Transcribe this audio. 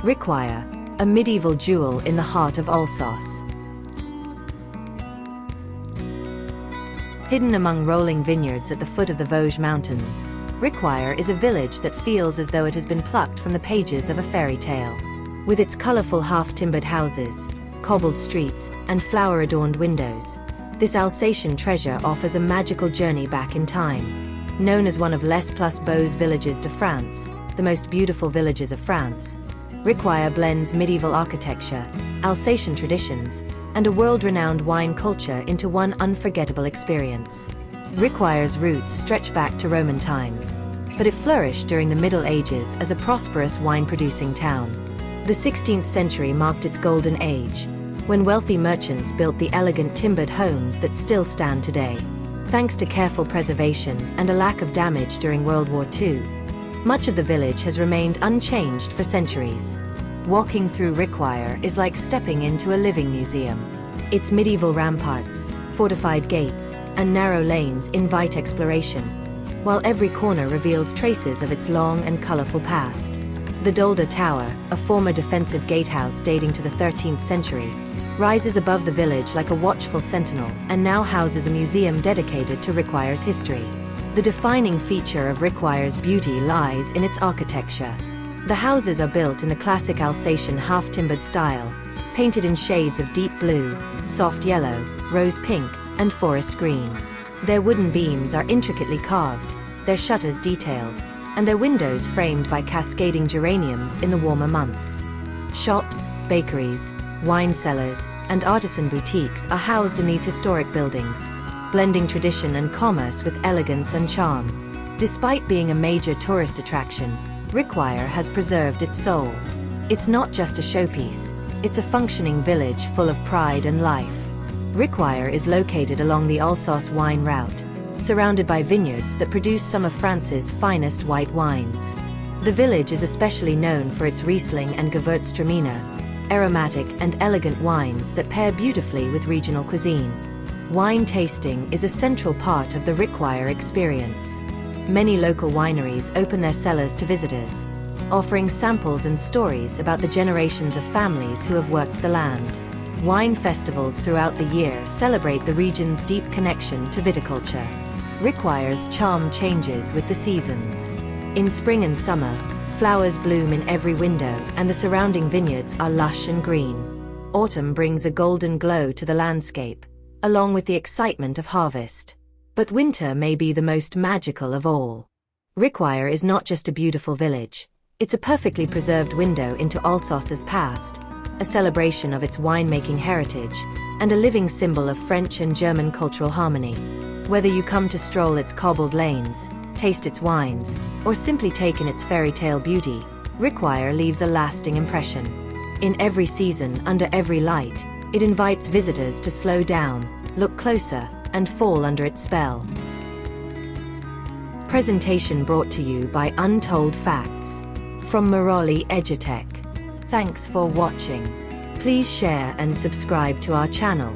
Riquewihr, a medieval jewel in the heart of Alsace. Hidden among rolling vineyards at the foot of the Vosges mountains, Riquewihr is a village that feels as though it has been plucked from the pages of a fairy tale. With its colorful half-timbered houses, cobbled streets, and flower-adorned windows, this Alsatian treasure offers a magical journey back in time. Known as one of Les plus Beaux villages de France, the most beautiful villages of France, Riquewihr blends medieval architecture, Alsatian traditions, and a world-renowned wine culture into one unforgettable experience. Riquewir's roots stretch back to Roman times, but it flourished during the Middle Ages as a prosperous wine-producing town. The 16th century marked its golden age, when wealthy merchants built the elegant timbered homes that still stand today. Thanks to careful preservation and a lack of damage during World War II, much of the village has remained unchanged for centuries. Walking through Riquewihr is like stepping into a living museum. Its medieval ramparts, fortified gates, and narrow lanes invite exploration, while every corner reveals traces of its long and colorful past. The Dolder Tower, a former defensive gatehouse dating to the 13th century, rises above the village like a watchful sentinel and now houses a museum dedicated to Riquewir's history. The defining feature of Riquewir's beauty lies in its architecture. The houses are built in the classic Alsatian half-timbered style, painted in shades of deep blue, soft yellow, rose pink, and forest green. Their wooden beams are intricately carved, their shutters detailed, and their windows framed by cascading geraniums in the warmer months. Shops, bakeries, wine cellars, and artisan boutiques are housed in these historic buildings, blending tradition and commerce with elegance and charm. Despite being a major tourist attraction, Riquewihr has preserved its soul. It's not just a showpiece, it's a functioning village full of pride and life. Riquewihr is located along the Alsace wine route, surrounded by vineyards that produce some of France's finest white wines. The village is especially known for its Riesling and Gewürztraminer, aromatic and elegant wines that pair beautifully with regional cuisine. Wine tasting is a central part of the Riquewihr experience. Many local wineries open their cellars to visitors, offering samples and stories about the generations of families who have worked the land. Wine festivals throughout the year celebrate the region's deep connection to viticulture. Riquewir's charm changes with the seasons. In spring and summer, flowers bloom in every window and the surrounding vineyards are lush and green. Autumn brings a golden glow to the landscape, along with the excitement of harvest. But winter may be the most magical of all. Riquewihr is not just a beautiful village, it's a perfectly preserved window into Alsace's past, a celebration of its winemaking heritage, and a living symbol of French and German cultural harmony. Whether you come to stroll its cobbled lanes, taste its wines, or simply take in its fairy tale beauty, Riquewihr leaves a lasting impression. In every season, under every light, it invites visitors to slow down, look closer, and fall under its spell. Presentation brought to you by Untold Facts from Moroli Edutech. Thanks for watching. Please share and subscribe to our channel.